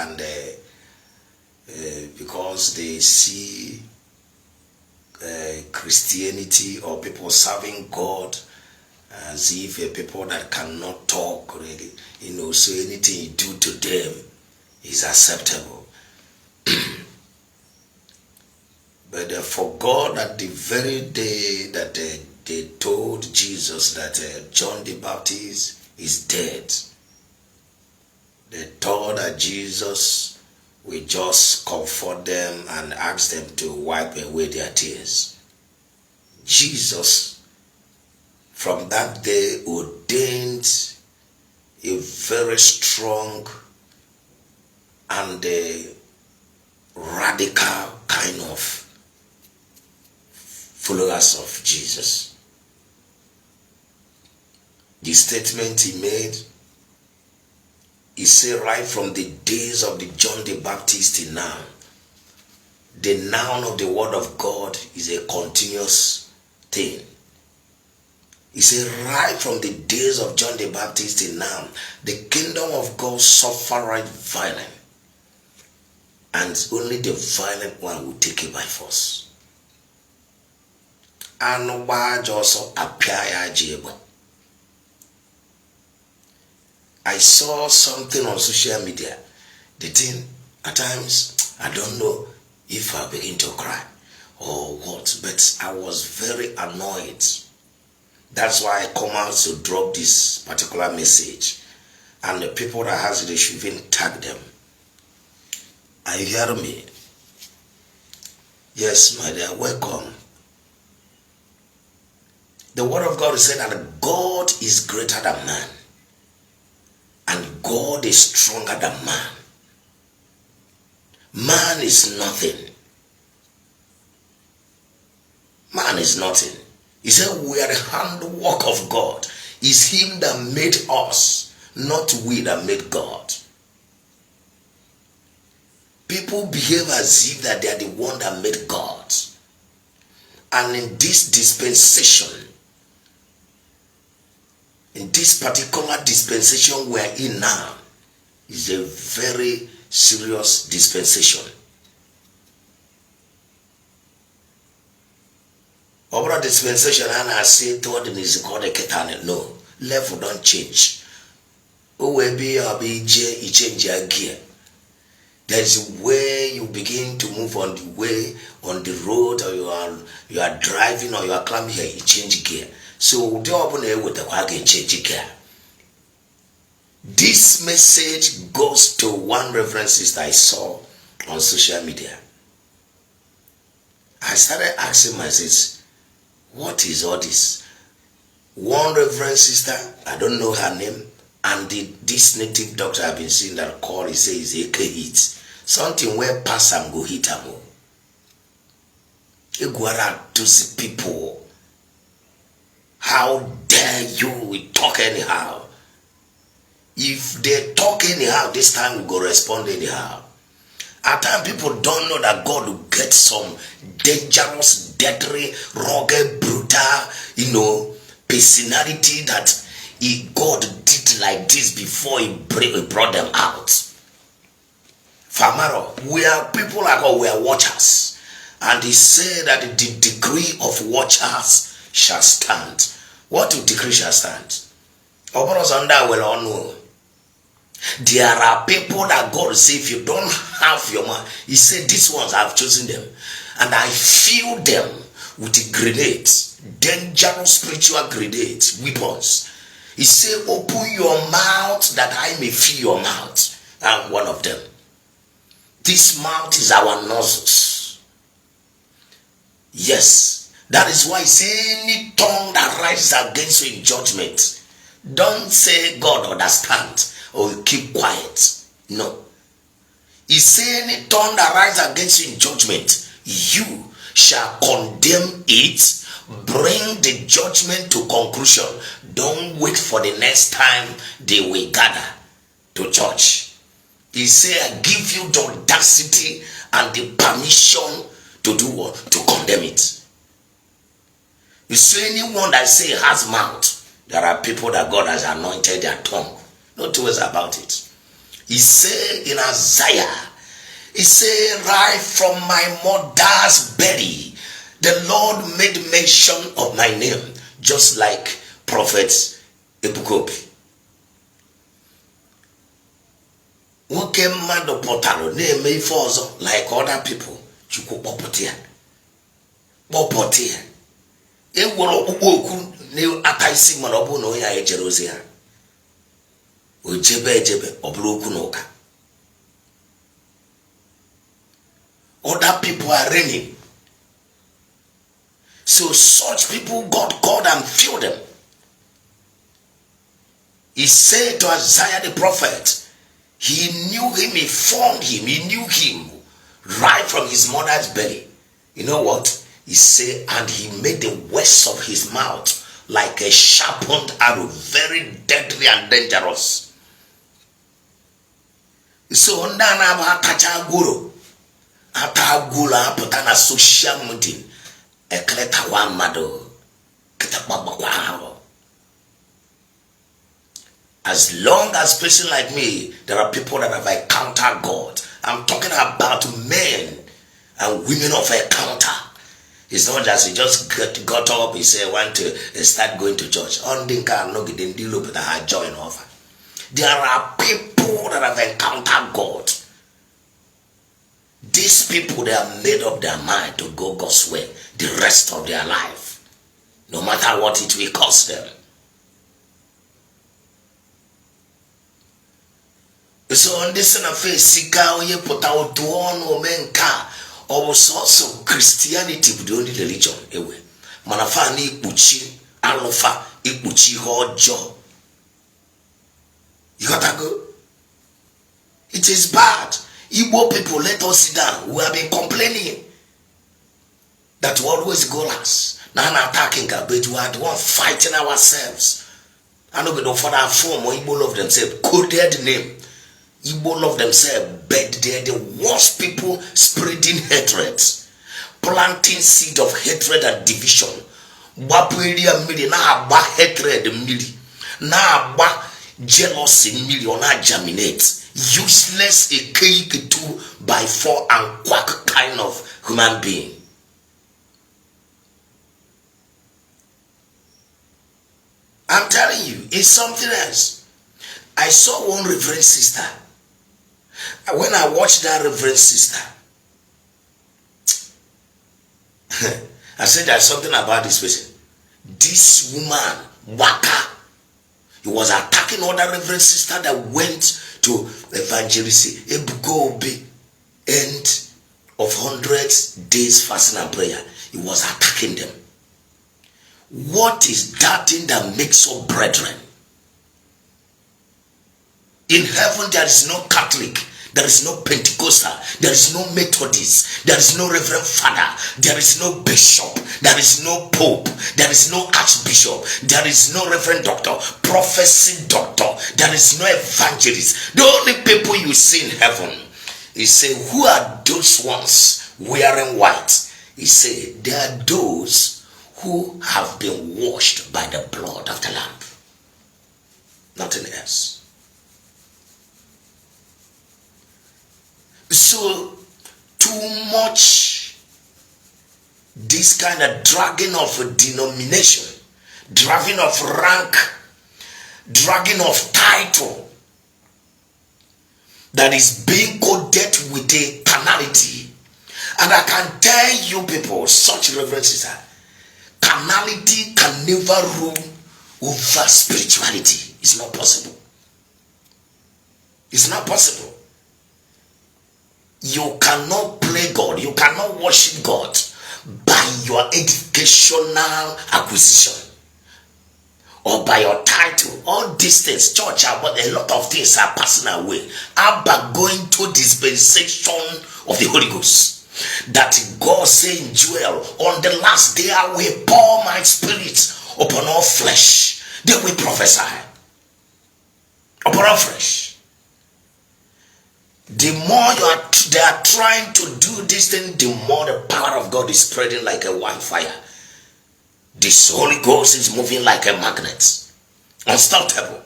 and because they see Christianity or people serving God as if people that cannot talk really, so anything you do to them is acceptable. But they forgot that the very day that they told Jesus that John the Baptist is dead, they thought that Jesus will just comfort them and ask them to wipe away their tears. Jesus, from that day, ordained a very strong and radical kind of followers of Jesus. The statement he made, he said right from the days of the John the Baptist till now, the noun of the word of God is a continuous thing. He said right from the days of John the Baptist till now, the kingdom of God suffered violence, and only the violent one will take it by force. And why also appear. I saw something on social media. The thing, at times, I don't know if I begin to cry or what, but I was very annoyed. That's why I come out to drop this particular message. And the people that has it, they should even tag them. Are you hearing me? Yes, my dear, welcome. The word of God is saying that God is greater than man. And God is stronger than man. Man is nothing. Man is nothing. He said we are the handwork of God. It's him that made us, not we that made God. People behave as if that they are the one that made God. And in this dispensation, in this particular dispensation we are in now, is a very serious dispensation. Over dispensation, and I say toward him is called a ketane. No, level don't change. Oh, be change your gear. There's a way you begin to move on the way, on the road, or you are driving or you are climbing here, you change gear. So the open with the wagon change gear. This message goes to one reverend sister I saw on social media. I started asking myself, what is all this? One reverend sister, I don't know her name, and this native doctor I've been seeing that call, he says AK hit. Something where pass and go hit am. Iguara to see people. How dare you we talk anyhow? If they talk anyhow, this time we go respond anyhow. At times people don't know that God will get some dangerous, deadly, rugged, brutal, personality that God did like this before he brought them out. Famaro, we are people like God, we are watchers. And he said that the degree of watchers shall stand. What to decree shall stand? Operos under will all know. There are people that God say, if you don't have your mind, he said, these ones I've chosen them. And I fill them with grenades, dangerous spiritual grenades, weapons. He said, open your mouth that I may fill your mouth. I'm one of them. This mouth is our nostrils. Yes. That is why he said, any tongue that rises against you in judgment, don't say God understand or you keep quiet. No. He said, any tongue that rises against you in judgment, you shall condemn it, bring the judgment to conclusion. Don't wait for the next time they will gather to judge. He said, I give you the audacity and the permission to do what? To condemn it. You see, anyone that say has mouth, there are people that God has anointed their tongue. No two ways about it. He say in Isaiah, he say, right from my mother's belly, the Lord made mention of my name, just like Prophet Ebuka Obi. Nwoke mmadụ pụtara na-eme ife ọzọ like other people. Chukwu kpọpụta ya. Kpọpụta ya. Ewere ọkpụkpọ okwu na-ata isi mana ọ bụ na onye ya ejere ozi ya. O jebe ejebe ọ bụrụ okwu na ụka. Other people are reigning. So such people God called and filled them. He said to Isaiah the prophet, he knew him, he formed him, he knew him right from his mother's belly. You know what? He said, and he made the words of his mouth like a sharpened arrow, very deadly and dangerous. So ndana kacha guru. Ata gula put na social meeting. Ekleta wa mado. As long as person like me, there are people that have encountered God. I'm talking about men and women of encounter. It's not just he just got up, he said, want to start going to church. On the car, no getting deal with a join offer. There are people that have encountered God. These people, they have made up their mind to go God's way the rest of their life, no matter what it will cost them. So on this in a face, sika oye put out to on menka or also Christianity with the only religion ewe. Manafa ni ipuchi alofa ipuchi hojo. You gotta go. It is bad. Igbo people, let us sit down. We have been complaining that we always go last. Now I'm attacking, but we are the one fighting ourselves. I know we don't for that form or Igbo love themselves. Coded name. Igbo love themselves, but they're the worst people spreading hatred, planting seed of hatred and division. Na agba hatred mili, na agba jealousy mili, ona germinate. Useless a cake 2 by 4 and quack kind of human being. I'm telling you, it's something else. I saw one reverend sister. When I watched that reverend sister, I said there's something about this person. This woman, Waka, he was attacking other reverend sister that went to evangelist Ebuka Obi end of 100 days fasting and prayer. He was attacking them. What is that thing that makes up brethren? In heaven there is no Catholic, there is no Pentecostal, there is no Methodist, there is no Reverend Father, there is no Bishop, there is no Pope, there is no Archbishop, there is no Reverend Doctor, Prophecy Doctor, there is no Evangelist. The only people you see in heaven, he say, who are those ones wearing white? He say, they are those who have been washed by the blood of the Lamb. Nothing else. So, too much this kind of dragging of a denomination, dragging of rank, dragging of title that is being coded with a carnality. And I can tell you people, such reverences are, carnality can never rule over spirituality. It's not possible. It's not possible. You cannot play God. You cannot worship God by your educational acquisition or by your title. All these things, church, but a lot of things are passing away. About going to dispensation of the Holy Ghost. That God saying, Joel, on the last day I will pour my spirit upon all flesh. They will prophesy upon all flesh. The more they are trying to do this thing, the more the power of God is spreading like a wildfire. This Holy Ghost is moving like a magnet. Unstoppable.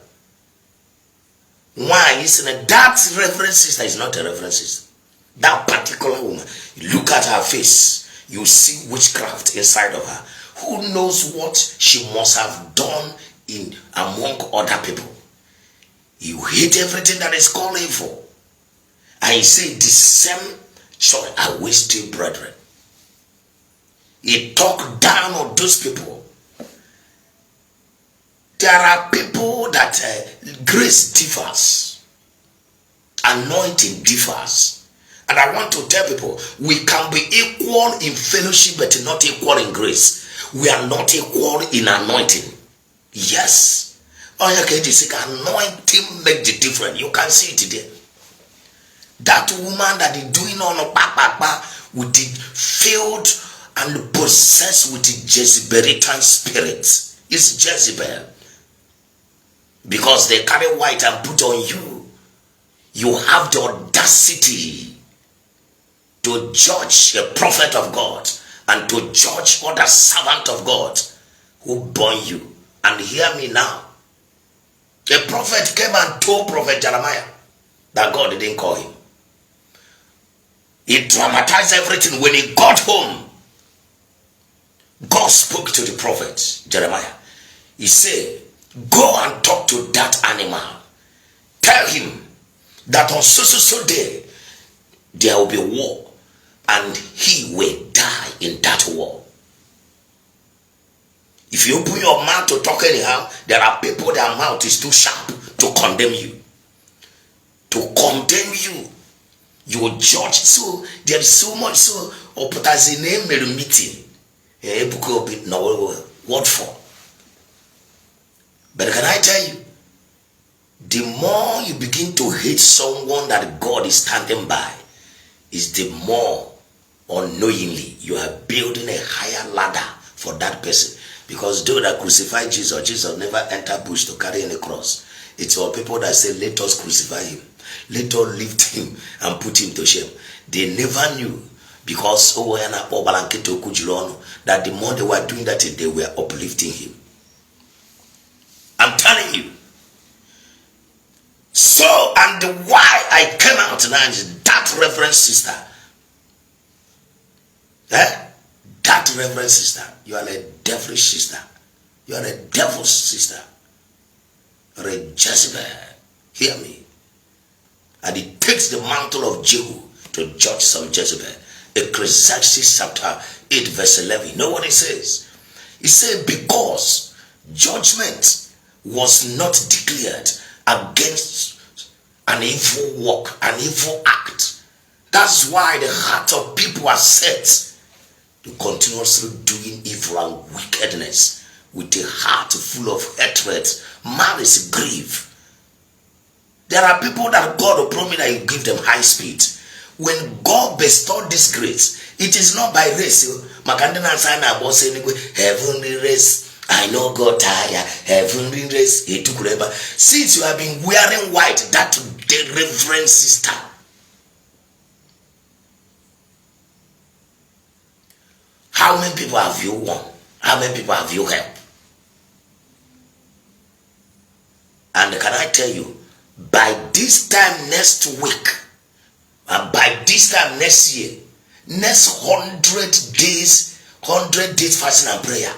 Why? That reverend sister is not a reverend sister. That particular woman, you look at her face, you see witchcraft inside of her. Who knows what she must have done in among other people? You hate everything that is called evil. And he said, the same choice are we still brethren. He talked down on those people. There are people that grace differs, anointing differs. And I want to tell people, we can be equal in fellowship but not equal in grace. We are not equal in anointing. Yes. Anointing make the difference. You can see it today. That woman that is doing on a back with the filled and possessed with the Jezebelitan spirit is Jezebel. Because they carry white and put on you. You have the audacity to judge a prophet of God and to judge other servant of God who born you. And hear me now. A prophet came and told Prophet Jeremiah that God didn't call him. He dramatized everything. When he got home, God spoke to the prophet Jeremiah. He said, go and talk to that animal. Tell him that on so day there will be war and he will die in that war. If you open your mouth to talk anyhow, there are people their mouth is too sharp to condemn you. To condemn you. You will judge. So there is so much. So as a name meeting. Ebuka Obi no word for. But can I tell you, the more you begin to hate someone that God is standing by, is the more unknowingly you are building a higher ladder for that person. Because those that crucified Jesus never entered bush to carry any cross. It's all people that say, let us crucify him. Let us lift him and put him to shame. They never knew, because that the more they were doing that, they were uplifting him. I'm telling you. So, and why I came out tonight is that reverend sister. That reverend sister. You are a devilish sister. You are a devil's sister. You are a Jezebel. Hear me. And it takes the mantle of Jehu to judge some Jezebel. Ecclesiastes chapter 8 verse 11. You know what it says? It said, because judgment was not declared against an evil work, an evil act. That's why the heart of people are set to continuously doing evil and wickedness with a heart full of hatred, malice, grief. There are people that God will promise that you give them high speed. When God bestowed this grace, it is not by race. Heavenly race, I know God tired. Heavenly race, he took labor. Since you have been wearing white, that the reverend sister. How many people have you won? How many people have you helped? And can I tell you, by this time next week, and by this time next year, next 100 days fasting and prayer,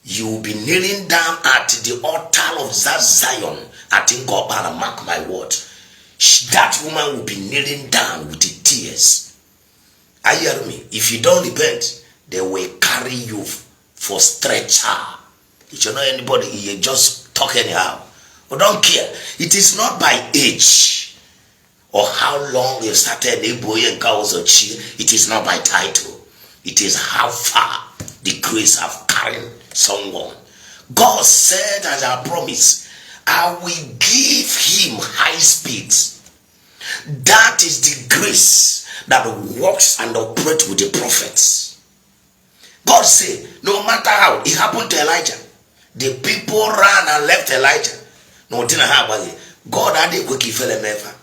you will be kneeling down at the altar of that Zion at Ingobana, mark my word. That woman will be kneeling down with the tears. I hear me. If you don't repent, they will carry you for stretcher. If you know anybody, you just talk anyhow. Or don't care. It is not by age or how long you started Igbo and Cows or Chi. It is not by title. It is how far the grace have carried someone. God said, as I promise, I will give him high speed. That is the grace that works and operates with the prophets. God said, no matter how it happened to Elijah, the people ran and left Elijah. No, God had a quick ever.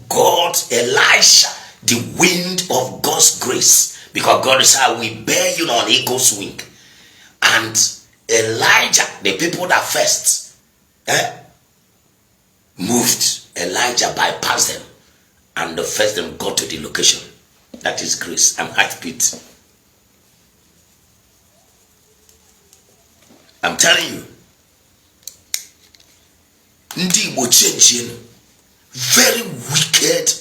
God, Elisha, the wind of God's grace, because God said, I will bear you on eagle's wing. And Elijah, the people that first, moved. Elijah bypassed them, and the first them got to the location. That is grace and heartbeat. I'm telling you, Ndi Igbo changing, very wicked.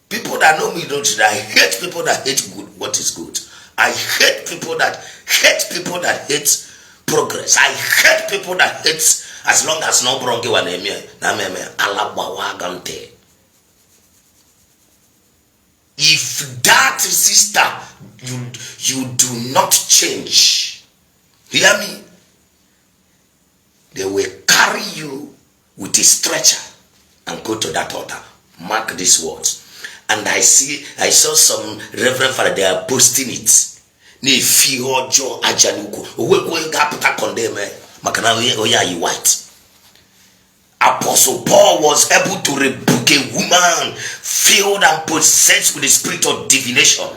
People that know me don't. I hate people that hate good. What is good? I hate people that hate progress. I hate people that hate as long as no bronge wa na alabawagante. If that sister you do not change, hear me, they will carry you with a stretcher and go to that altar. Mark these words. And I saw some reverend father, they are posting it. Ne fi ojo ajanuko. Owe ga put condemn makana oya you white. Apostle Paul was able to rebuke a woman filled and possessed with the spirit of divination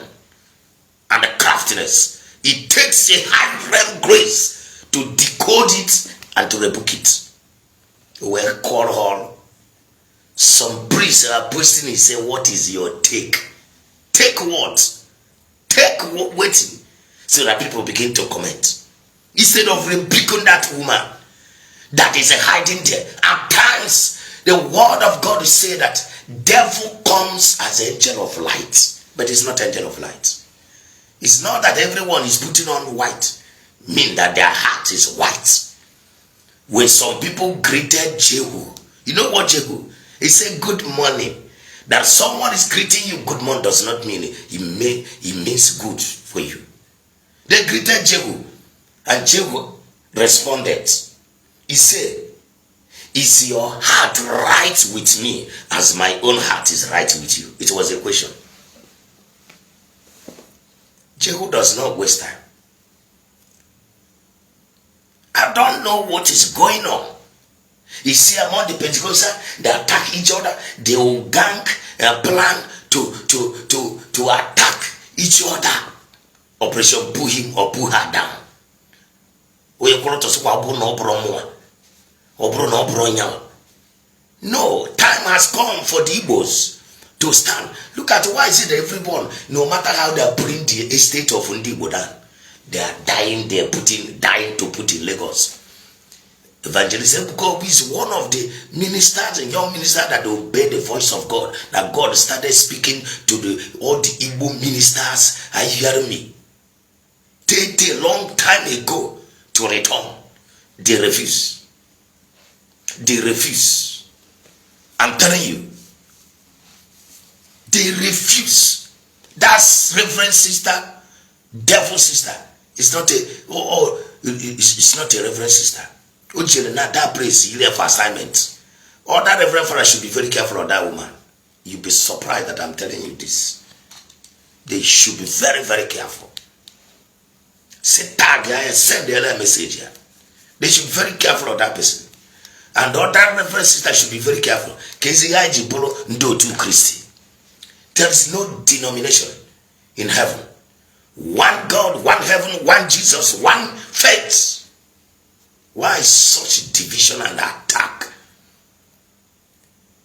and the craftiness. It takes a high realm grace to decode it and to rebuke it. We call her. Some priests are posting and say, what is your take? Take what? Take what? Waiting. So that people begin to comment. Instead of rebuking that woman that is hiding there. At times, the word of God is saying that devil comes as angel of light. But it's not angel of light. It's not that everyone is putting on white. Mean that their heart is white. When some people greeted Jehu, you know what Jehu? He said good morning. That someone is greeting you good morning does not mean he means good for you. They greeted Jehu, and Jehu responded. He said, is your heart right with me as my own heart is right with you? It was a question. Jehu does not waste time. I don't know what is going on. You see, among the Pentecostals, they attack each other. They will gang and plan to attack each other. Operation pull him or pull her down. No, time has come for the Igbos to stand. Look at why is it that everyone, no matter how they are putting the estate of Ndi Igbo down, they are dying. They are dying to put in Lagos. Evangelist Ebuka Obi is one of the ministers and young ministers that obey the voice of God. That God started speaking to all the Igbo ministers. Are you hearing me? Take a long time ago to return. They refuse. They refuse. I'm telling you. They refuse. That's Reverend Sister, Devil Sister. It's not it's not a Reverend Sister. That place you there for assignment. All that Reverend Father should be very careful of that woman. You'll be surprised that I'm telling you this. They should be very, very careful. Say tag here and send the other message here. They should be very careful of that person. And all that Reverend Sister should be very careful. Iri Ji Christi. There is no denomination in heaven. One God, one heaven, one Jesus, one faith. Why such division and attack?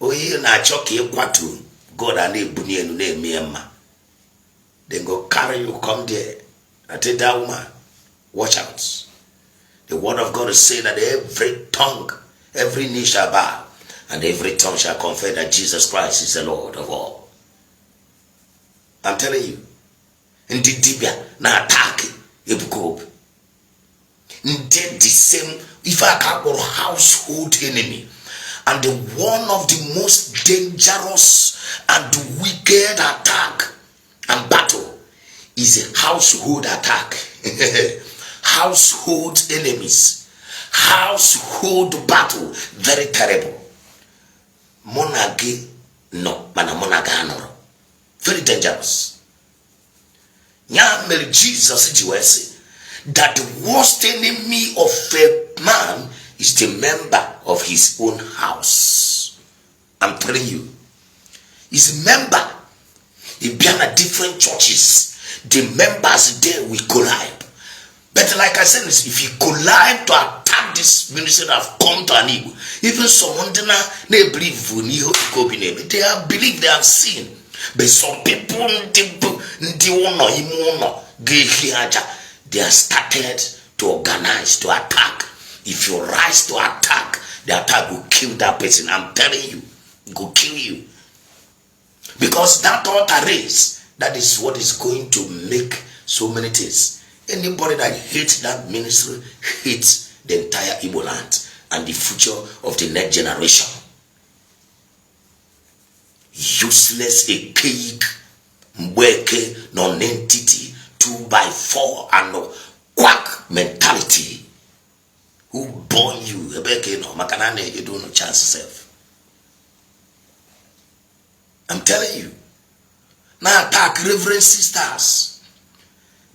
Oh, here na choke kwatu God and ebuni enu na emiema. Then go carry you come there. I tell that woman, watch out. The word of God is saying that every tongue, every knee shall bow, and every tongue shall confess that Jesus Christ is the Lord of all. I'm telling you. Ndi dibia na attack Ebuka Obi. Indeed, the same, if I can call household enemy, and the one of the most dangerous and wicked attack and battle is a household attack. Household enemies, household battle, very terrible. Monagi no, mana monaganoro, very dangerous. Nyamel Jesus Jesus. That the worst enemy of a man is the member of his own house. I'm telling you. He's a member. He be in different churches. The members there will collide. But But like I said, if you collide to attack this ministry that have come to an Igbo, even someone they believe they have believed, they have seen. But some people they are started to organize, to attack. If you rise to attack, the attack will kill that person. I'm telling you, it will kill you. Because that altar race, that is what is going to make so many things. Anybody that hates that ministry hates the entire Igbo land and the future of the next generation. Useless, a cake, mbweke, non-entity, 2x4, and no quack mentality. Who born you? Ebeke no makanane, you don't know chance yourself. I'm telling you. Now attack reverend sisters.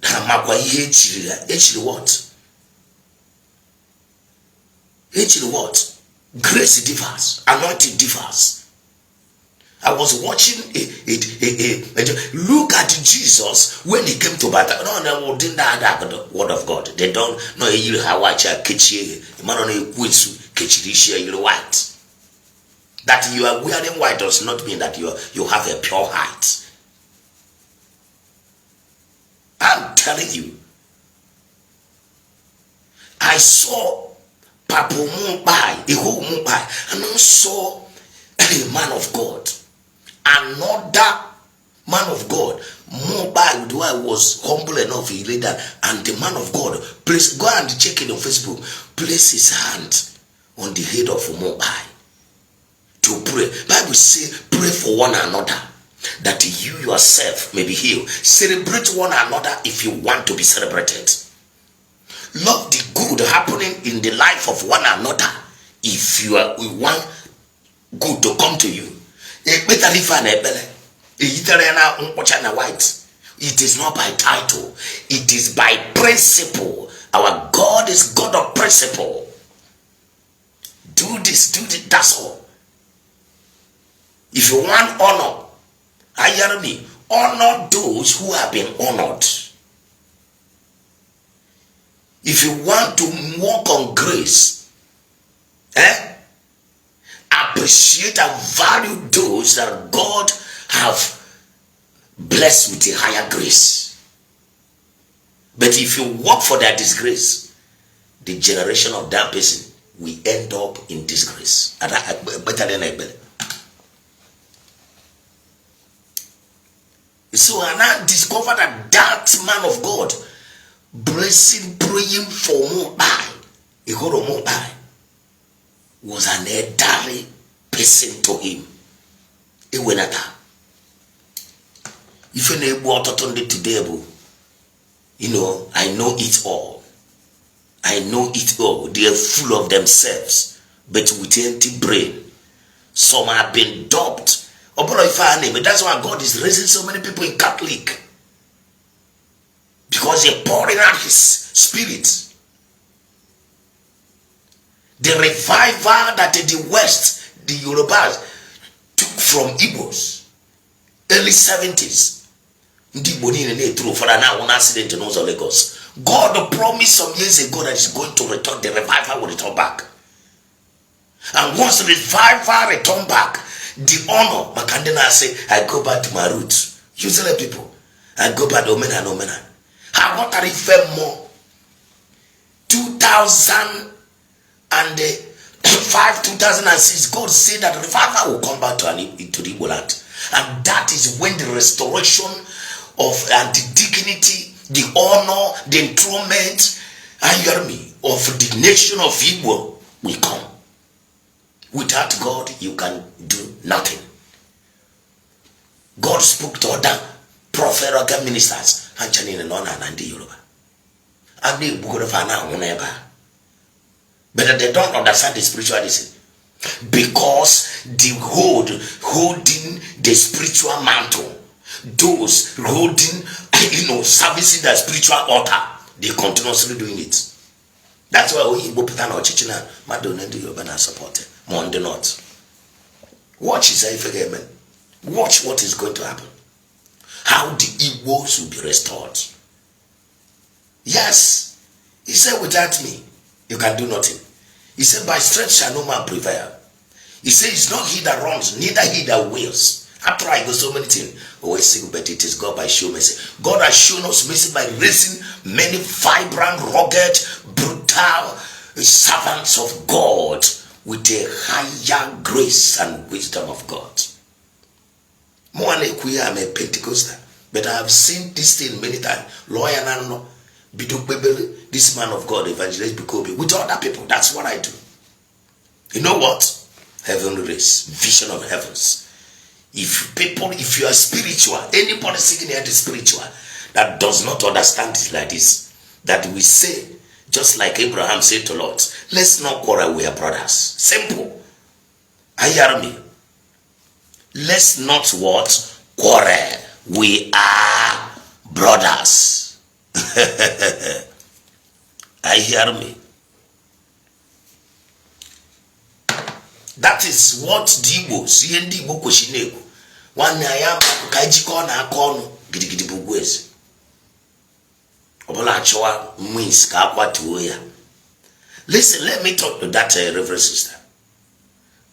Actually what? Actually what? Grace differs. Anointing differs. I was watching look at Jesus when he came to battle. No, didn't that the word of God. They don't know you how I catch you. Man on a quiz catch you white. That you are wearing white does not mean that you have a pure heart. I'm telling you. I saw Papa Mumbai, a whole Mumbai, and I saw a man of God. Another man of God, Mumbai, who I was humble enough, he laid that, and the man of God, please go and check it on Facebook, place his hand on the head of Mumbai to pray. Bible says, pray for one another, that you yourself may be healed. Celebrate one another if you want to be celebrated. Love the good happening in the life of one another if you want good to come to you. It is not by title, it is by principle. Our God is God of principle. Do this, that's all. If you want honor, I hear me, honor those who have been honored. If you want to walk on grace, appreciate and value those that God have blessed with a higher grace. But if you work for their disgrace, the generation of that person will end up in disgrace. Better than I bet. So I now discovered that man of God blessing, praying for Mumbai, a whole of Mumbai, was an elderly person to him. If you know today, you know, I know it all. I know it all. They are full of themselves, but with empty brain. Some have been dubbed. That's why God is raising so many people in Catholic. Because they're pouring out his spirit. The revival that the West, the Yorubas, took from Igbos, early 70s. Ndi Igbo through for an accident in Lagos. God promised some years ago that he's going to return. The revival will return back. And once the revival return back, the honor, Makandena say, I go back to my roots. Usually people, I go back to Omenala. I want to refer more. 2005, 2006, God said that revival will come back to the Igbo land. And that is when the restoration of the dignity, the honor, the enthronement, of the nation of Igbo will come. Without God, you can do nothing. God spoke to other prophet ministers, and Ndi Yoruba. But they don't understand the spiritualism. Because the holding the spiritual mantle, those holding, servicing the spiritual altar, they continuously doing it. That's why we Igbo Peter or Chichina, Madonna Ndi Yoruba supported. Monday not. Watch his amen. Watch what is going to happen. How the Igbos will be restored. Yes, He said, without me, you can do nothing. He said, by strength shall no man prevail. He said, it's not he that runs, neither he that wills. After I go so many things, always sing, but it is God by show mercy. God has shown us mercy by raising many vibrant, rugged, brutal servants of God with a higher grace and wisdom of God. More than I'm a Pentecostal, but I have seen this thing many times. Lawyer Nano, Biduk, this man of God, Evangelist Ebuka Obi, with other people. That's what I do. You know what? Heavenly race, vision of heavens. If you are spiritual, anybody sitting here is spiritual that does not understand it like this, that we say, just like Abraham said to Lot, let's not quarrel, we are brothers. Simple. I hear me. Let's not what? Quarrel. We are brothers. I hear me. That is what Ndi Igbo, see Ndi Igbo kweshinego. One ayam kajiko na akonu gidigidi bugwezi. Obola achoa mwins ka akwa tuoya. Listen, let me talk to that Reverend Sister.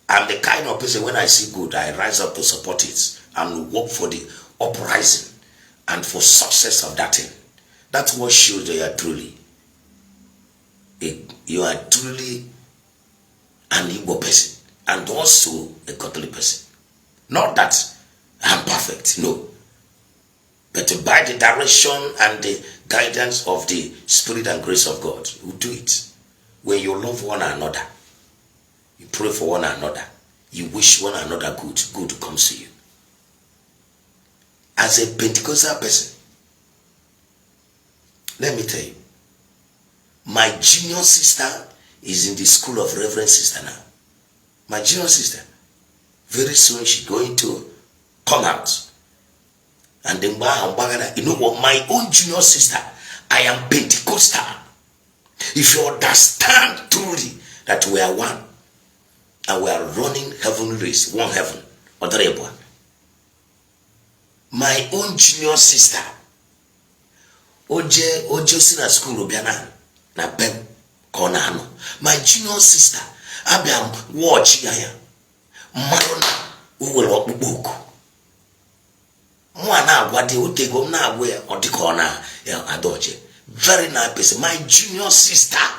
I'm the kind of person, when I see good, I rise up to support it and work for the uprising and for success of that thing. That's what shows that you are truly an Igbo person and also a Catholic person. Not that I'm perfect, no. But by the direction and the guidance of the Spirit and grace of God, you do it. When you love one another, you pray for one another, you wish one another good, good comes to you. As a Pentecostal person, let me tell you, my junior sister is in the school of Reverend Sister now. My junior sister, very soon she's going to come out. And then, you know what, my own junior sister, I am Pentecostal. If you understand truly that we are one, and we are running heavenly race, one heaven, other one. My own junior sister, Oje sina school obiana na bem konano. My junior sister, abiam watch yaya. Marona uwe okpu. Mwana agwade utego na agwe odikona ya adoje. Very nice person. My junior sister,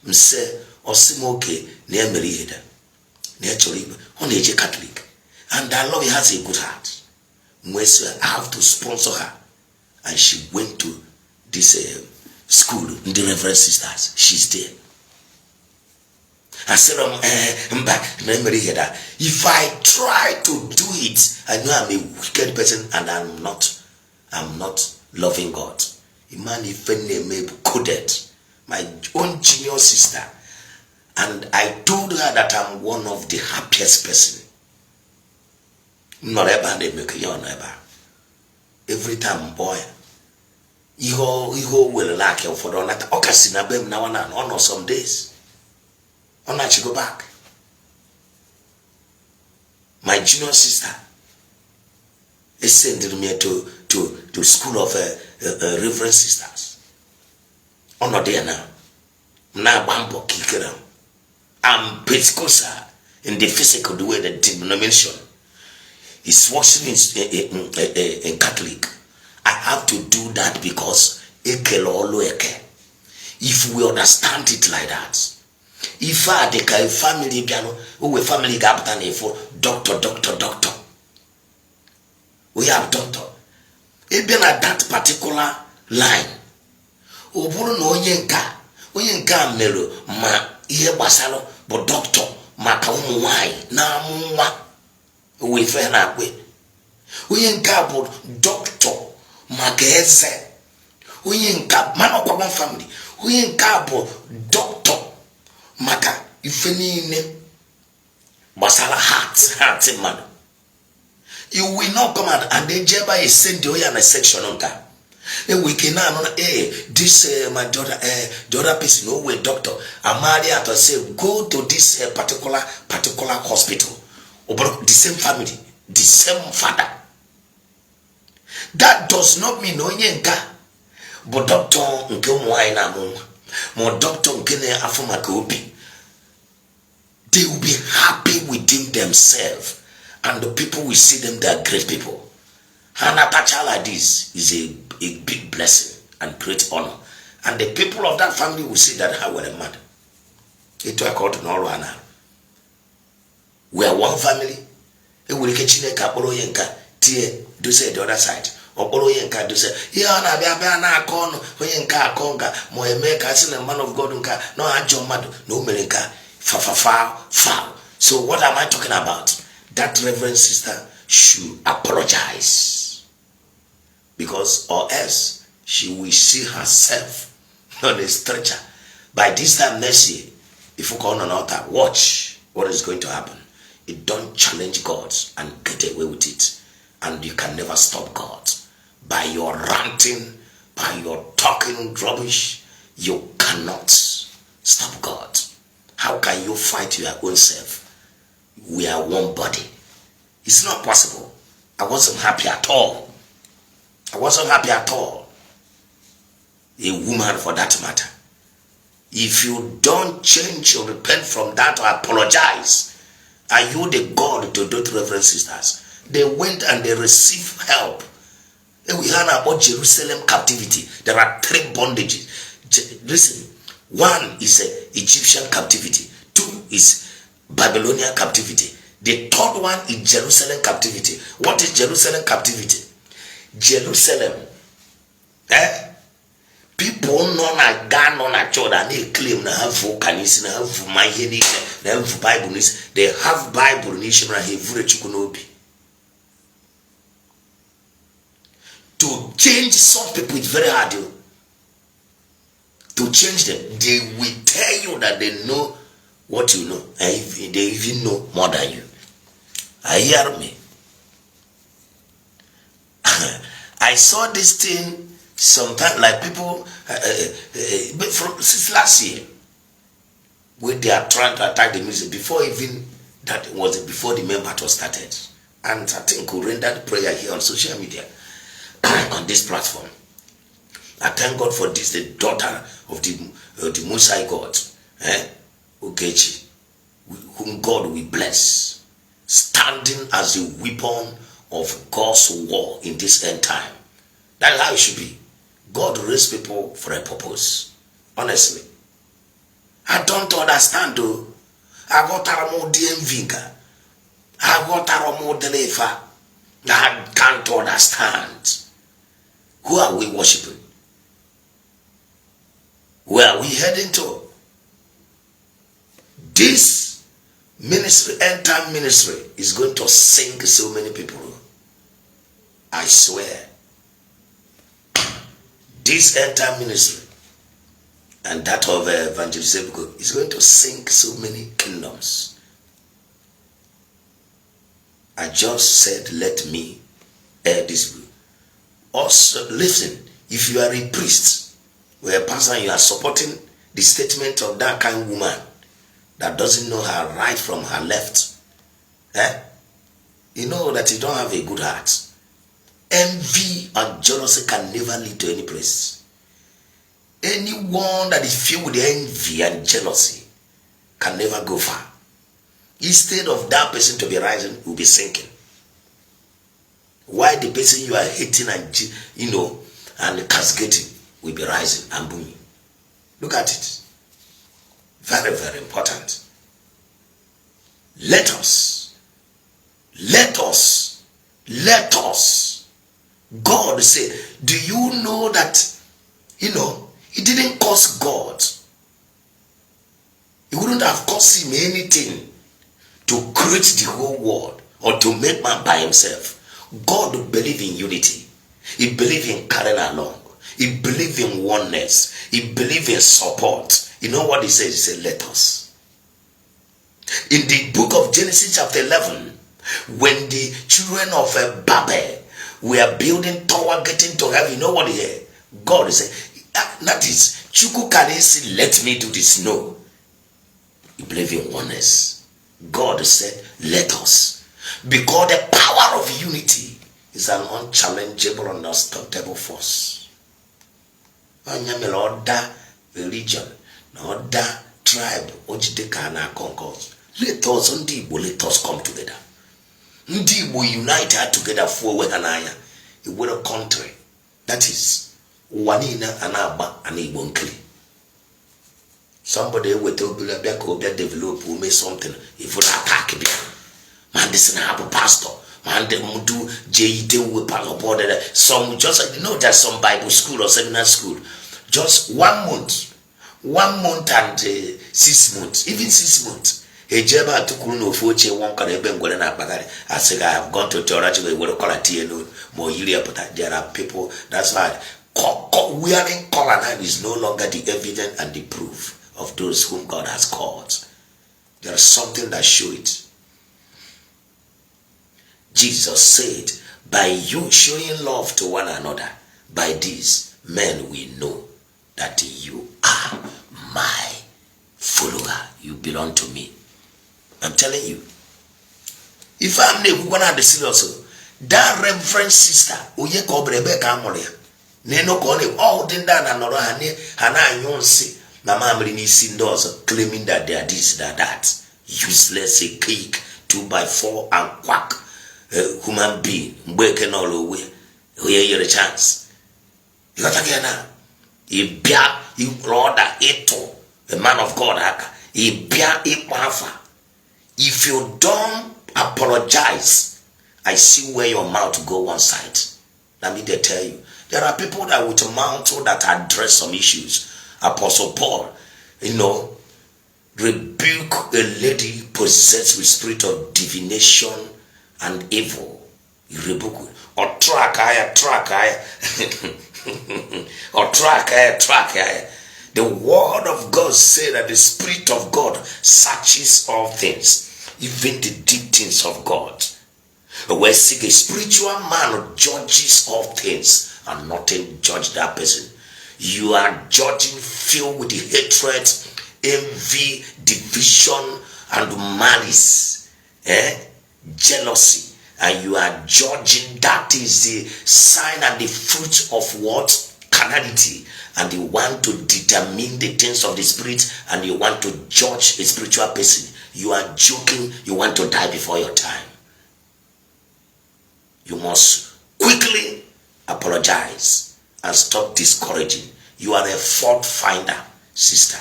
mse osimoke ne emeriheda. Ne choribe. On eje Catholic. And I love he has a good heart. I have to sponsor her. And she went to this school in the Reverend Sisters. She's there. I said, if I try to do it, I know I'm a wicked person and I'm not loving God. Imani Fene coded my own junior sister. And I told her that I'm one of the happiest person. Not ever they make you never. Every time, boy, you will like you for the night. Okasina bem now and on some days. On that you go back. My junior sister is sending me to school of Reverend Sisters. On not there now. Now bambo kikeram. I'm Pentecostal in the physical, the way the denomination is worshiping in Catholic. I have to do that because if we understand it like that, if I the family piano, we family captain for doctor, we have doctor. Even at that particular line, Oburu no onyenka melo ma iye basalo but doctor maka umu wai na mwa we fe na kwe onyenka bo doctor maka eze onyenka man kwa family onyenka bo doctor maka ife niile basala heart man. You will not come out and then Jeba is sent to you in a section on that. We can now this my daughter the other person no way doctor Amalia to say go to this particular hospital or the same family, the same father. That does not mean no yenka but doctor nke umwai na mumwa more doctor nkene afumaka obi. They will be happy within themselves, and the people will see them, they are great people. And a child like this is a big blessing and great honor. And the people of that family will see that how well a man. It will according to Norwana. We are one family. It will catch in a couple of yanka, tear, do say the other side. Or Bolo yanka do say, Yana Biana con, Hoyanka conga, Moemeka, sin a man of God, no Ajo Mad, no Melinka, foul. So what am I talking about? That Reverend Sister should apologize. Because or else she will see herself on a stretcher. By this time next year, if you call on an altar, watch what is going to happen. It don't challenge God and get away with it. And you can never stop God. By your ranting, by your talking rubbish, you cannot stop God. How can you fight your own self? We are one body. It's not possible. I wasn't happy at all. A woman for that matter. If you don't change or repent from that or apologize, are you the God to those Reverend Sisters? They went and they received help. And we heard about Jerusalem captivity. There are 3 bondages. Listen, 1 is Egyptian captivity. 2 is Babylonian captivity. The 3rd one is Jerusalem captivity. What is Jerusalem captivity? Jerusalem. People no na Ghana no na choda they claim na have volcanism, na have my headache, na have Bible. They have Bible nation na have chukunobi. To change some people is very hard. To change them, they will tell you that they know what you know, and they even know more than you. I hear me. I saw this thing sometimes, like people since last year, when they are trying to attack the music before even that was before the member was started, and I think we rendered prayer here on social media on this platform. I thank God for this, the daughter of the Most High God, Okija, whom God will bless, standing as a weapon of God's war in this end time. That's how it should be. God raised people for a purpose. Honestly. I don't understand though. I got a more DMV. I got a more deliver. I can't understand. Who are we worshiping? Where are we heading to? This ministry, end time ministry, is going to sink so many people. I swear. This end time ministry and that of Evangelist Ebuka is going to sink so many kingdoms. I just said, let me air this view. Also, listen, if you are a priest or a pastor and you are supporting the statement of that kind of woman that doesn't know her right from her left, you know that you don't have a good heart. Envy and jealousy can never lead to any place. Anyone that is filled with envy and jealousy can never go far. Instead of that person to be rising, will be sinking. Why the person you are hating and and castigating will be rising and booming. Look at it. Very, very important. Let us. God said, do you know that, it didn't cost God. It wouldn't have cost him anything to create the whole world or to make man by himself. God believed in unity. He believed in carrying along. He believed in oneness. He believed in support. You know what he says? He said, let us. In the book of Genesis chapter 11, when the children of Bobble were building tower getting to heaven, you know what he said? God said, that is, Chuku Kanesi, let me do this. No. He believed in oneness. God said, let us. Because the power of unity is an unchallengeable, unstoppable force. Religion, na other tribe ojideka na conquers. Let us Ndi Igbo, let us come together. Ndi Igbo unite together for wehanaya. A world country. That is Wanina Anaba and Igbo Nkli. Somebody with Obila develop who make something. If you attack it, man, this is not a pastor. Man, they do JET with border. Some just just some Bible school or seminar school. Just 1 month. 1 month and 6 months. Even 6 months. Ejeba tukunu foche wonka ebe ngole na bagari. I say I have gone to theological we call Attire more yearly, but there are people. That's why wearing collar is no longer the evidence and the proof of those whom God has called. There is something that show it. Jesus said, by you showing love to one another, by this men will know that you are my follower. You belong to me. I'm telling you. If I'm not the serious, that reverend sister, Oye Kobrebe Kamoria, Neno Kone, all the dan and Norahane, Hana Yonsi, Namamri Sindos, claiming that they are this, that, useless, a cake, 2x4 and quack, human being, breaking all away. Hear a chance. You got again now. He brother, a man of God, he bia it. If you don't apologize, I see where your mouth go one side. Let me tell you. There are people that with a mouth that address some issues. Apostle Paul, rebuke a lady possessed with spirit of divination and evil. He rebuke it. Or track. Or track. The word of God said that the Spirit of God searches all things, even the deep things of God. Where seek a spiritual man judges all things and nothing judge that person. You are judging filled with the hatred, envy, division, and malice, jealousy, and you are judging. That is the sign and the fruit of what? Carnality. And you want to determine the things of the spirit, and you want to judge a spiritual person. You are joking. You want to die before your time. You must quickly apologize and stop discouraging. You are a fault finder, sister.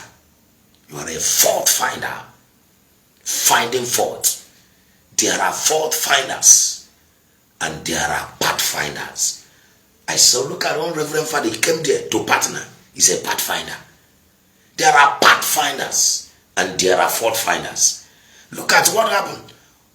You are a fault finder. Finding fault. There are fault finders and there are pathfinders. I saw, look at one Reverend Father, he came there to partner. He's a pathfinder. There are pathfinders and there are fault finders. Look at what happened.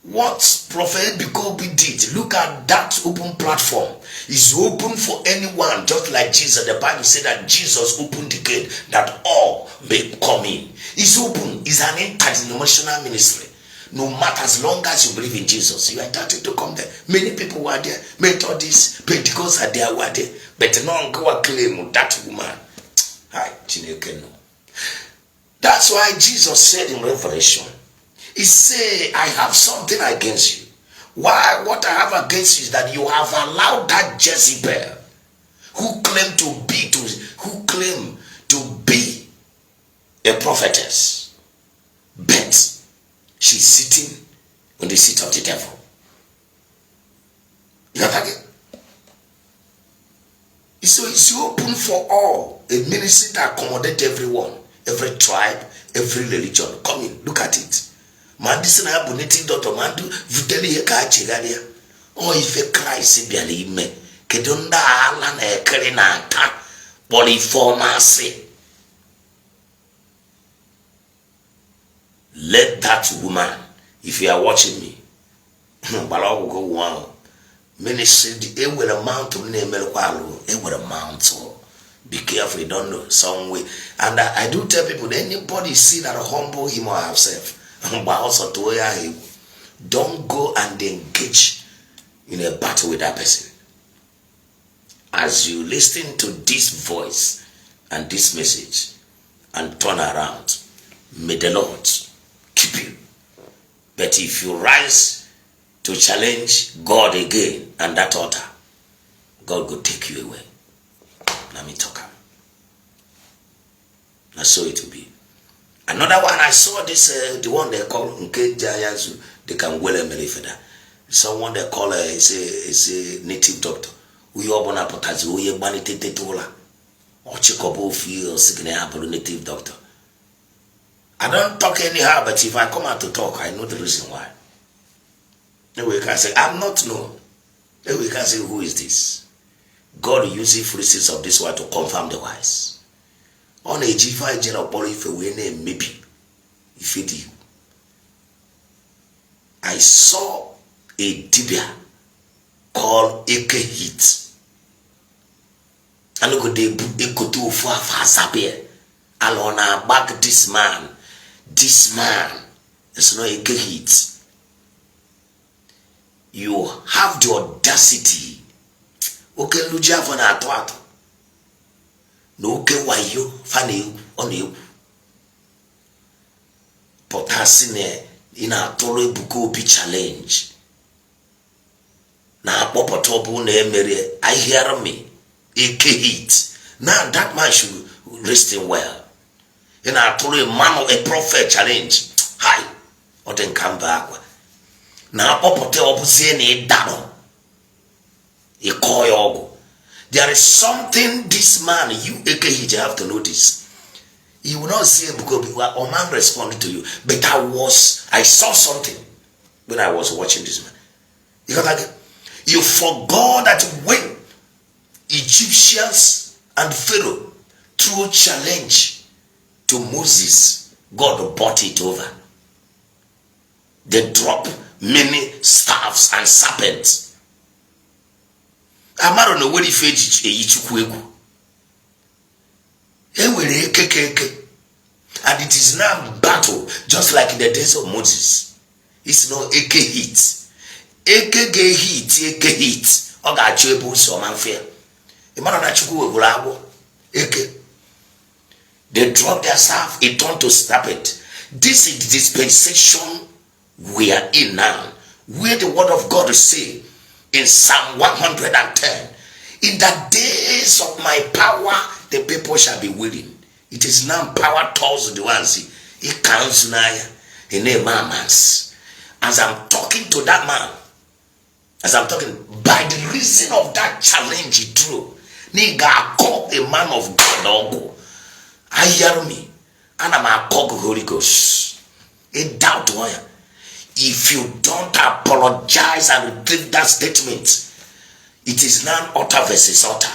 What Prophet Ebuka Obi did. Look at that open platform. It's open for anyone, just like Jesus. The Bible said that Jesus opened the gate that all may come in. It's open. It's an interdenominational ministry. No matter, as long as you believe in Jesus, you are entitled to come there. Many people were there. Methodists, Pentecostals are there, were there. But no one claim that woman. That's why Jesus said in Revelation, he said, I have something against you. Why? What I have against you is that you have allowed that Jezebel who claimed to be a prophetess, but she's sitting on the seat of the devil. You know that again? So it's open for all. A ministry that accommodates everyone, every tribe, every religion. Come in, look at it. Mandisina abuneti doto mandu videli yeka chegalia. Oh, if a Christ biali me kedunda ala na ekere na anta polypharmacy. Let that woman, if you are watching me, balawo go wow. Ministry it will amount to name it will amount to. Be careful, you don't know some way. And I do tell people, anybody see that humble him or herself. But also to don't go and engage in a battle with that person. As you listen to this voice and this message and turn around, may the Lord keep you. But if you rise to challenge God again and that altar, God will take you away. Let me talk. That's so it will be. Another one, I saw this, the one they call Nke Jayansu, they can well Melifeda. Someone they call is a native doctor. We all want to put as we banity tetola or Chikobo fee or signal native doctor. I don't talk anyhow, but if I come out to talk, I know the reason why. Then we can say, I'm not known. Then we can say, who is this? God uses phrases of this word to confirm the wise. On a G5 general body, if we name maybe, if it is. I saw a dibia called Eke Hit. And look at the Ekutu for Fasabe. Alona back this man. This man is not Eke Hit. You have the audacity. Okay, Luja for na atoato. No okay why you funny on you. But asine in a toro Ebuka Obi challenge. Na popotobu na emere. I hear me. Eke Hit. Now that man should rest in well. In a toro man of a prophet challenge. Hi. Or then come back. Now popote obuzie ni dano. There is something this man, you Eke Hit, have to notice. You will not say because a man responded to you, but I saw something when I was watching this man. You forgot that when Egyptians and Pharaoh threw challenge to Moses, God bought it over. They dropped many staffs and serpents. Amaro no wori feji eyichukwu egu. Ewere ekeke. And it is now battle just like in the days of Moses. It's not Eke Hit. Eke Hit. Oga chebu so man fear. Imano na chukwu egwuru agwo. Eke. They drop their staff, it turned to serpent. This is the dispensation we are in now, where the word of God is saying in Psalm 110, in the days of my power, the people shall be willing. It is now power towards the ones. It counts now in a man's. As I'm talking to that man, by the reason of that challenge he threw, nigga called a man of God. I hear me, and I'm a cog Holy Ghost. A doubt why. If you don't apologize and retrieve that statement, it is now utter versus utter.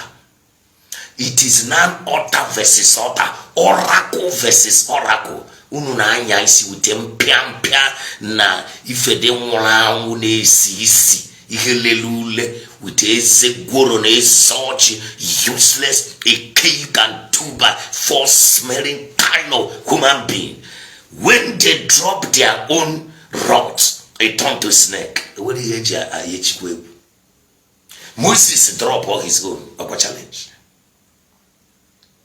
It is now utter versus utter. Oracle versus oracle. Unu na anya isi wite mpia na ifede nwora anwu na isi ihe lelule with eze gworo na ezochi useless a cake and tuber false smelling kind of human being. When they drop their own rods, it turned to snake. What do you Moses drop all his own challenge.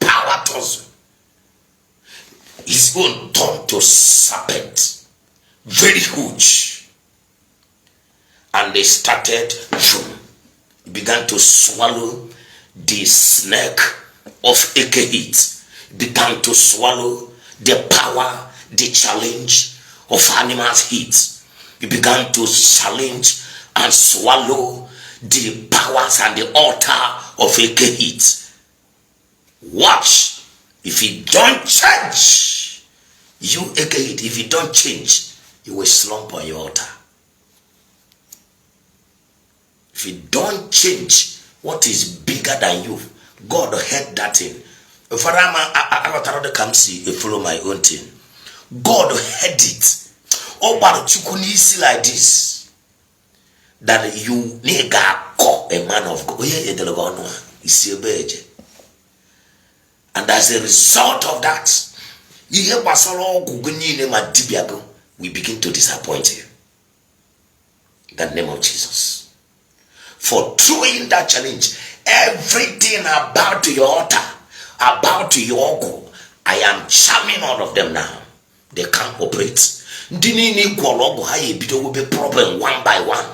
Power toss. His own turned to serpent. Very huge. And they started, began to swallow the snake of Eke Hit. Began to swallow the power, the challenge of animals' heat. He began to challenge and swallow the powers and the altar of Eke Hit. Watch. If you don't change, you Eke Hit, if you don't change, you will slump on your altar. If you don't change what is bigger than you, God heard that thing. If I come see, follow my own thing. God heard it. Oh, but you couldn't see like this. That you nigga call a man of God. And as a result of that, we begin to disappoint you. In the name of Jesus. For throwing that challenge, everything about your altar, about your goal, I am charming all of them now. They can't operate. Dini Gwalogo Haye Bido will be problem one by one.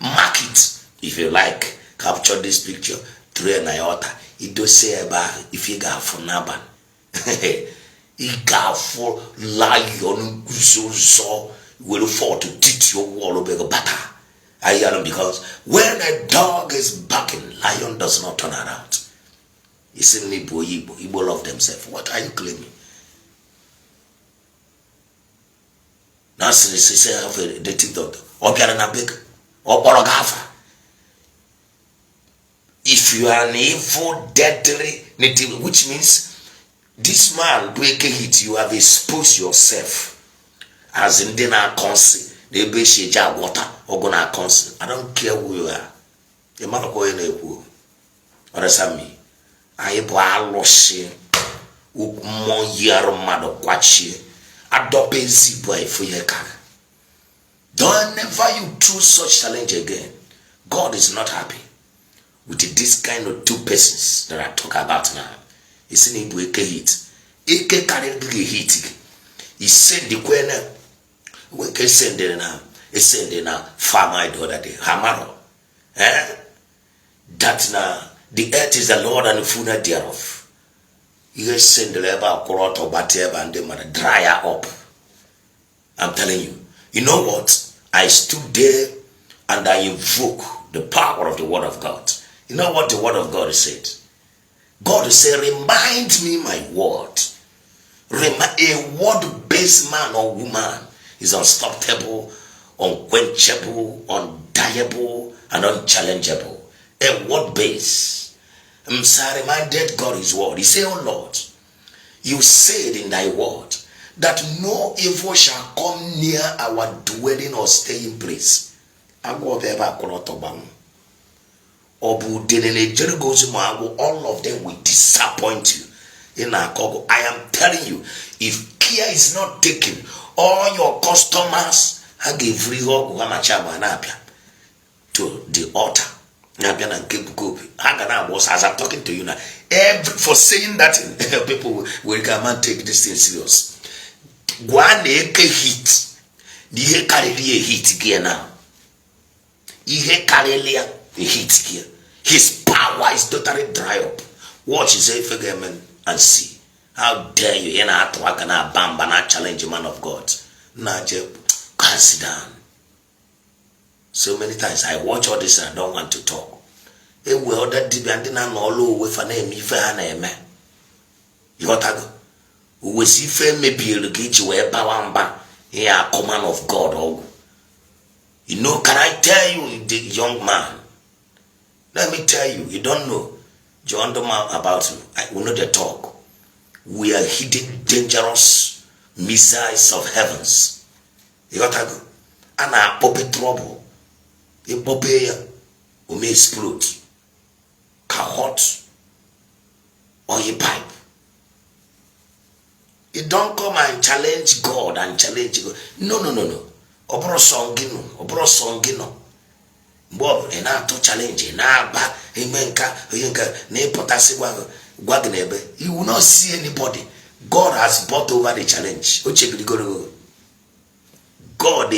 Mark it if you like. Capture this picture. Through an iota. It does say about if you got for Naban. Igafo lion so will fall to teach your wall of a butter. I yell because when a dog is barking, lion does not turn around. It's in Igbo love themselves. What are you claiming? Now, say have a native doctor or get an big or borogafa. If you are an evil, deadly native, which means this man break a hit, you have exposed yourself as in dinner consi, they be shija water or gonna consi. I don't care who you are. The man going a who. Understand me? I lost more year mother quachi. Adopt a boy for your car. Don't never you choose such challenge again. God is not happy with this kind of two persons that I talk about now. It's in Igbo hit. Eke carry big hit. He send the quena. We can send it now. He send it now. Farmer the other day. Hamaro. That now the earth is the Lord and the fullness thereof. You send the labor corrot or bateba and them dry up. I'm telling you. You know what? I stood there and I invoke the power of the word of God. You know what the word of God said? God said, remind me my word. A word-based man or woman is unstoppable, unquenchable, undieable, and unchallengeable. A word-based. I reminded God his word. He said, oh Lord, you said in thy word that no evil shall come near our dwelling or staying place. All of them will disappoint you. I am telling you, if care is not taken, all your customers to the altar. As I'm talking to you now, for saying that people will come and take this thing serious. One hit, the carry hit gear now. He carry a hit gear. His power is totally dry up. Watch his effort and see. How dare you in a talk and a bam and challenge a man of God. Now, can't sit down. So many times I watch all this and I don't want to talk. Well, that depending on all with a name, if I name. You got to go. We see fair may be able to get you a bawamba. Here, command of God. Oh, you know, can I tell you, the young man? Let me tell you, you don't know. John don't know about me. We know the talk. We are hitting dangerous missiles of heavens. You got to go. And I pop in trouble. You pop here, we may explode. Hot or a pipe. You don't come and challenge God and challenge God. No. Obro songino. Bob and I to challenge na ba imenka ne potasi gwagnebe. You will not see anybody. God has brought over the challenge. God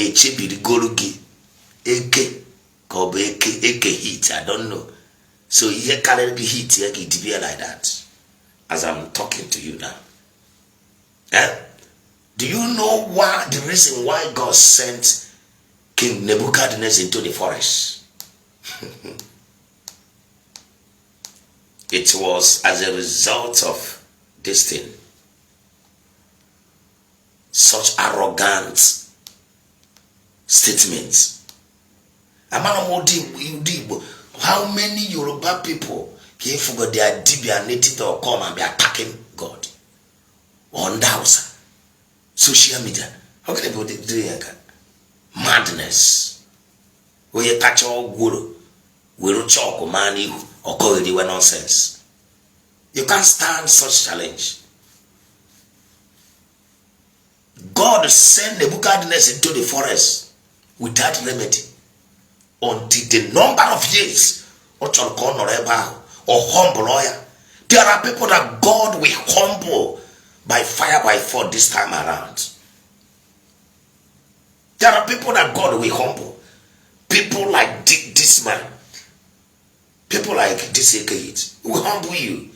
eke kobe eke heat. I don't know. So you can't be hit here, it be like that. As I'm talking to you now. Do you know why the reason why God sent King Nebuchadnezzar into the forest? It was as a result of this thing. Such arrogant statements. How many Yoruba people came for their Dibia native or come and be attacking God? On Hausa, social media. How can people do that? Madness. Where you touch all guru, we don't chalk or man or call it nonsense. You can't stand such challenge. God sent Nebuchadnezzar into the forest without remedy. Until the number of years or humble lawyer. There are people that God will humble by fire by force this time around. There are people that God will humble. People like this man. People like this Okija will humble you.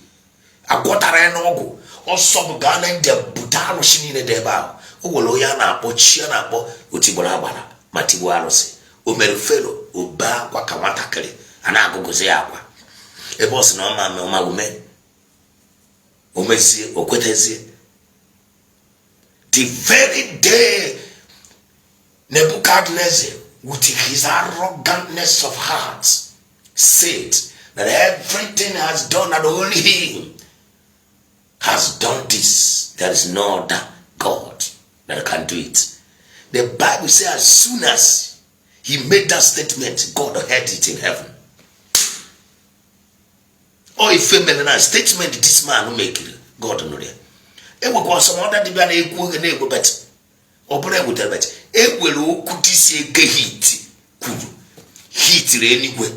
agwọtara n'ọgwụ ọsọ bụ gaa na ndị bute arụsị niile dị ebe ahụ. O nwere onye a na-akpọ chi a na-akpọ otigboro agbara ma tigbuo arụsị. O mere fero obe akwa ka nwatakịrị a na-agụgụzi ya akwa ebe ọ sị na ọma ume o mezie o kwetezie. The very day Nebuchadnezzar, with his arrogantness of heart, said that everything has done and only him has done this. There is no other God that can do it. The Bible says as soon as he made that statement, God heard it in heaven. Oh, if a statement this man will make it, God know it. It will go some other day and it will go better. Or with a bet. It will could see a heat. Heat anyway.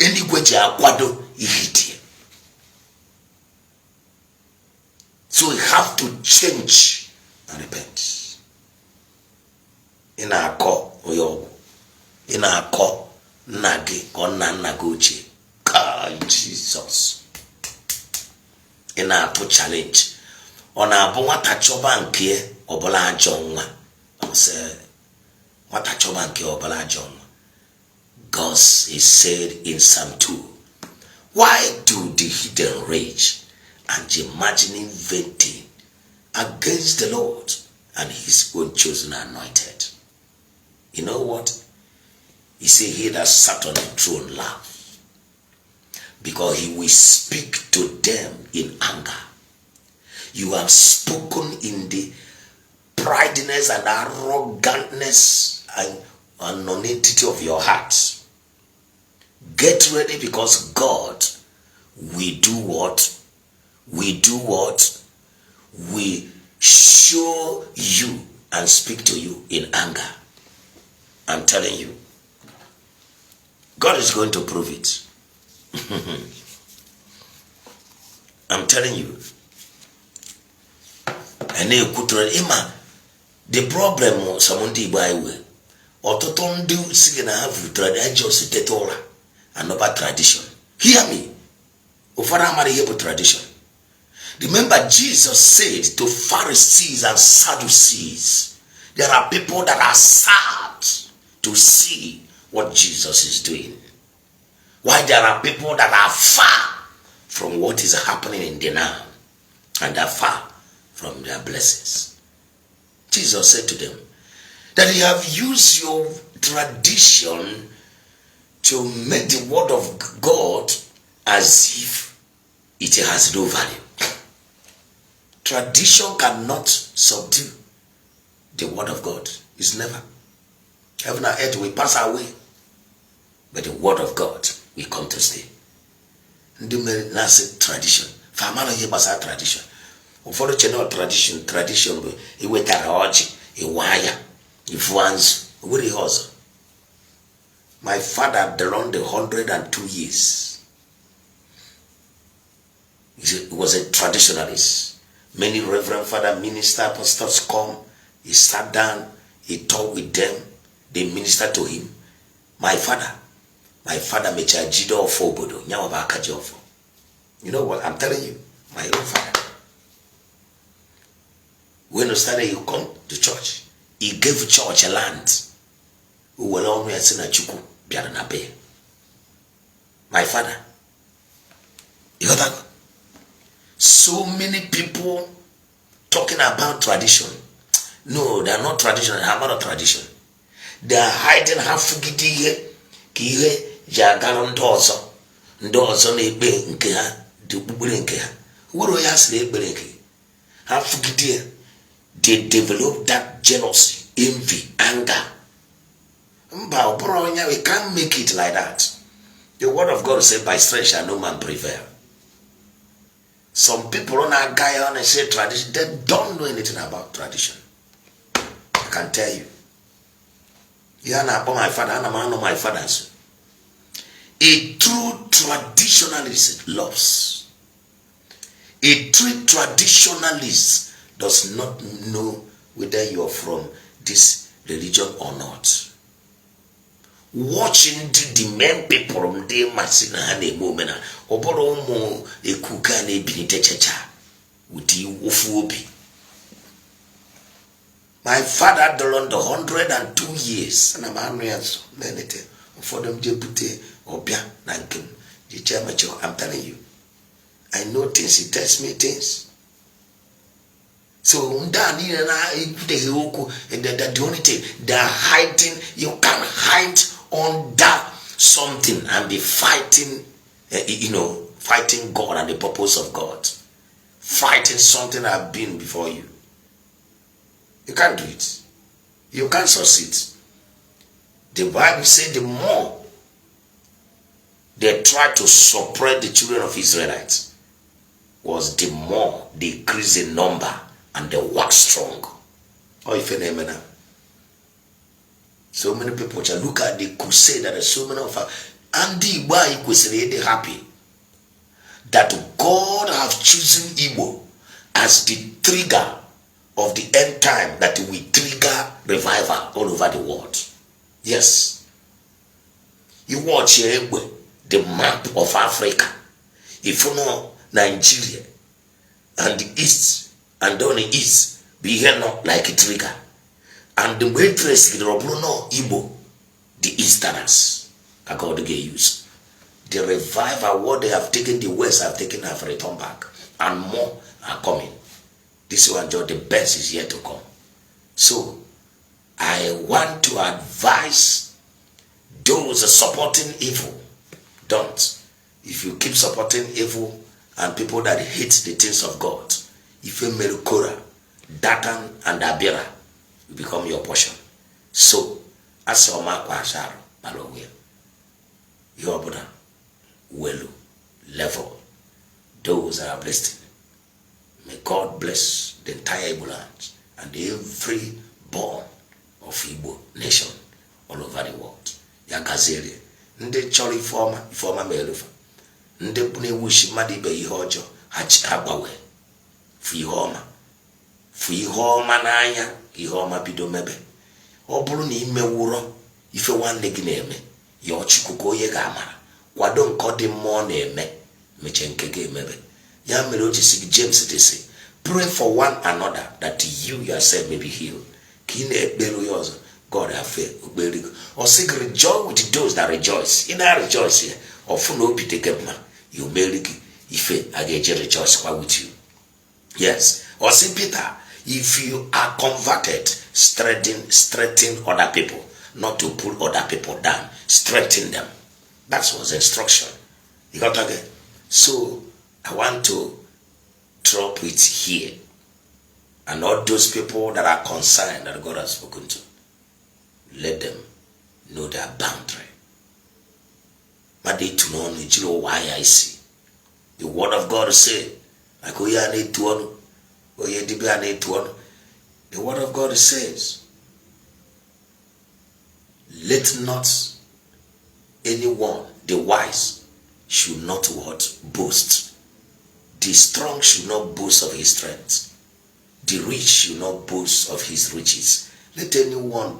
Anyway, Quado heat. So we have to change and repent. In our call, in our call, Nagi or Nanaguchi. God, Jesus. In our challenge. On our Bowata Chobanke or Bola Jonga. I said, what a chobanke or Bola Jonga. God is said in Psalm 2. Why do the hidden rage and imagining venting against the Lord and his own chosen anointed? You know what? He said, he that sat on the throne laugh, because he will speak to them in anger. You have spoken in the pridiness and arrogantness and nonentity of your heart. Get ready, because God will do what? We do what? We show you and speak to you in anger. I'm telling you. God is going to prove it. I'm telling you. And the problem some Ndi Igbo iwe ọtụtụ ndị si na have tradition tetora and about tradition. Hear me. Ụfọdụ amara ihe bụ tradition. Remember, Jesus said to Pharisees and Sadducees, there are people that are sad to see what Jesus is doing, while there are people that are far from what is happening in the now and are far from their blessings. Jesus said to them that you have used your tradition to make the word of God as if it has no value. Tradition cannot subdue the word of God. It's never. Heaven and earth will pass away, but the word of God will come to stay. That's tradition. Famano here was our tradition. Follow channel tradition, he went at Oji, a wire, if once, what he was. My father around 102 years. He was a traditionalist. Many reverend father, minister, pastors come. He sat down, he talked with them, they ministered to him. My father mecha jido ofo bodo, nyawa ba akaji ofo. You know what I'm telling you? My own father. When he started, he come to church. He gave church a land. Who will always send a chuku biana be. My father. You got that? So many people talking about tradition. No, they are not traditional. They are not tradition. They are hiding half fugiti kihe jagaron dozo. Ndozo ne be nke ha, de bubule nke ha. Wuro ya sile be nke. Half fugiti. They develop that jealousy, envy, anger. We can't make it like that. The word of God said, by strength shall no man prevail. Some people on our guy on and say tradition, they don't know anything about tradition. I can tell you. Yeah, my father, and I know my fathers. A true traditionalist loves. A true traditionalist does not know whether you are from this religion or not. watching the men people they masina hane momena oboro mo ekuka na ebinite checha uti wofu obi. My father during the 102 years and I'm answer anything for them jebute obia nankem jichamacho. I'm telling you, I know things. He tells me things. So the only thing they are hiding, you can hide under something and be fighting, fighting God and the purpose of God, fighting something that have been before you. You can't do it. You can't succeed. The Bible says the more they try to suppress the children of Israelites, was the more they increase in number and they work strong. Oh, if you name it now. So many people just look at the crusade that so many of us. Ndi Igbo was really happy that God have chosen Igbo as the trigger of the end time that will trigger revival all over the world. Yes. You watch Igbo, the map of Africa. If you know Nigeria and the East and down the East, be here not like a trigger. And the waitress in the Bruno Igbo, the Easterners, are going to get used. The revival, what they have taken, the West have taken, have returned back. And more are coming. This one, the best is yet to come. So, I want to advise those supporting evil, don't. If you keep supporting evil and people that hate the things of God, if you Melukora, Datan, and Abira, will become your portion. So, as your mark was Palowea, your brother, well, level, those that are blessed. May God bless the entire Igbo Land and every born of Igbo nation all over the world. Yagazeli, Ndi Chori former Melufa, Ndi Pune Wishi Madibe Ihojo, Habawe, Fihoma Nanya, Ihoma Bidomebe, Obruni Mewuro, if you want Negineme, your Chikuko Yegamara, Wadon Kodim More Neme, Mechenkege Mebe. Yameloti James they say, pray for one another that you yourself may be healed. Kine Beluyosa, God have faith, or say rejoice with those that rejoice. In our rejoice here, or funo be taken, you may if I get rejoice with you. Yes, or say Peter, if you are converted, strengthen other people, not to pull other people down, strengthen them. That was the instruction. You got to get so. I want to drop it here. And all those people that are concerned that God has spoken to, let them know their boundary. But they to know why I see. The word of God say, like the word of God says, let not anyone, the wise, should not what? Boast. The strong should not boast of his strength. The rich should not boast of his riches. Let anyone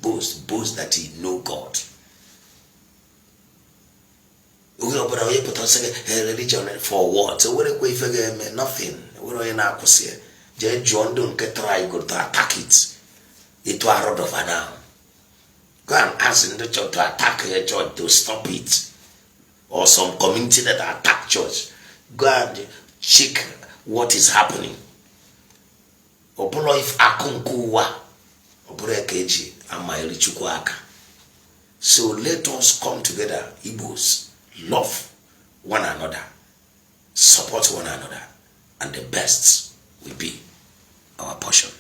boast that he know God. Religion for what? So what if nothing? What are you now? John don't try go to attack it. It was a rod of Adam. Go and ask in the church to attack the church to stop it. Or some community that attack church. Go and check what is happening. Obulo if akunkuwa, obulo ekeji amaili chukwaka. So let us come together, Igbos, love one another, support one another, and the best will be our portion.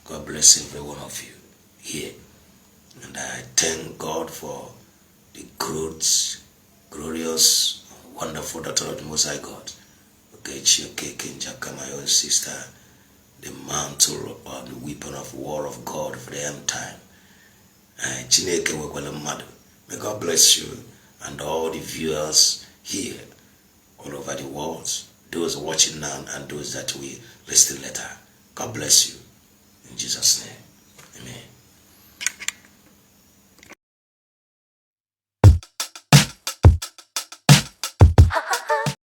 God bless every one of you here, and I thank God for the glorious, wonderful daughter of the Most High God. My own sister, the mantle or the weapon of war of God for the end time. May God bless you and all the viewers here all over the world, those watching now and those that will listen later. God bless you. In Jesus' name. Amen.